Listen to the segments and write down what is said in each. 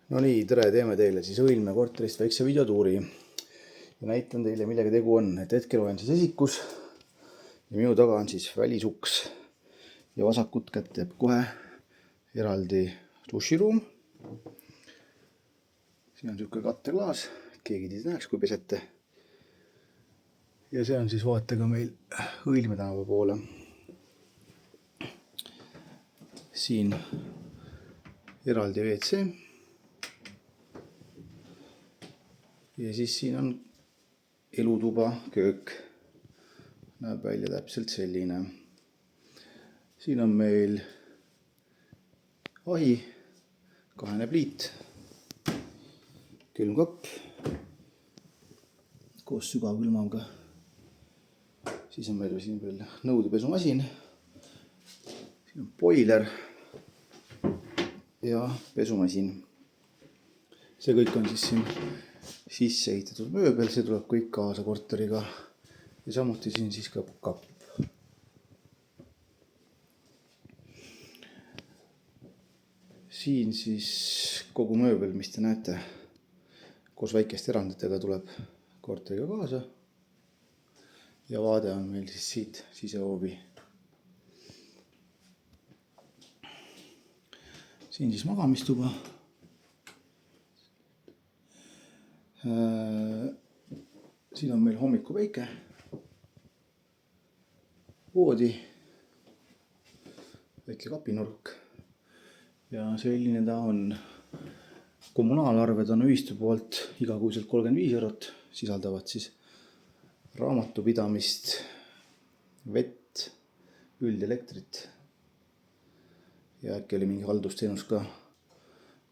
No nii, tere, teeme teile siis Õilmäe korterist väikse videotuuri ja näitan teile, millega tegu on. Et hetkel olen siis esikus ja minu taga on siis välisuks ja vasakut kätt jääb kohe eraldi duširuum. Siin on niisugune katteklaas, keegi teid näeks, kui pesete. Ja see on siis vaatega meil Õilmäe tänava poole. Siin eraldi WC. Ja siis siin on elutuba, köök. Näeb välja täpselt selline. Siin on meil ahi, kahene pliit, külmkapp koos sügavkülmaga. Siis on meil siin veel nõudepesumasin. Siin on boiler ja pesumasin. See kõik on siis siin sisse ehitatud mööbel, see tuleb kõik kaasa korteriga. Ja samuti siin siis ka kapp. Siin siis kogu mööbel, mis te näete, koos väikeste eranditega tuleb korteriga kaasa. Ja vaade on meil siis siit sisehoovi. Siin siis magamistuba. Siin on meil hommikupäike, voodi, väike kapinurk ja selline ta on. Kommunaalarved on ühistu poolt igakuiselt 35 €, sisaldavad siis raamatupidamist, vett, üldelektrit ja äkki oli mingi haldusteenus ka.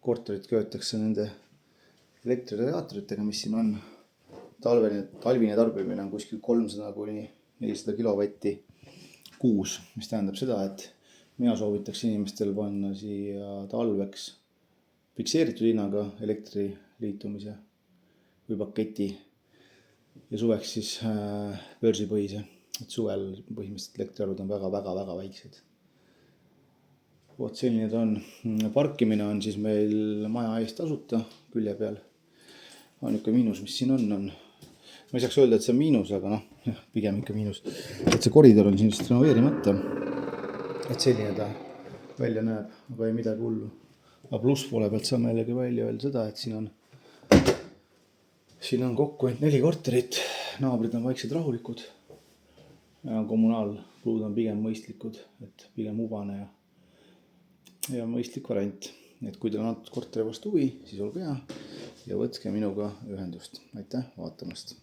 Korterit köetakse nende elektriradiaatoritega, mis siin on. Talvine tarbimine on kuskil 300–400 kilovatti kuus, mis tähendab seda, et mina soovitaks inimestel panna siia talveks fikseeritud hinnaga elektri liitumise või paketi ja suveks siis börsipõhise. Et suvel põhimõtteliselt elektriarvud on väga väiksed. Vot selline ta on. Parkimine on siis meil maja eest tasuta külje peal. Ainuke miinus, mis siin on. Ma ei saaks öelda, et see on miinus, aga noh, pigem ikka miinus. Et see koridor on siin vist renoveerimata. Et selline ta välja näeb, aga ei midagi hullu. Aga pluss poole pealt saame jällegi välja öelda seda, et siin on kokku ainult 4 korterit. Naabrid on vaiksed rahulikud. Ja kommunaalkulud on pigem mõistlikud, et pigem ubane ja mõistlik variant. Et kui teil on antud korteri vastu huvi, siis olge hea ja võtke minuga ühendust. Aitäh vaatamast!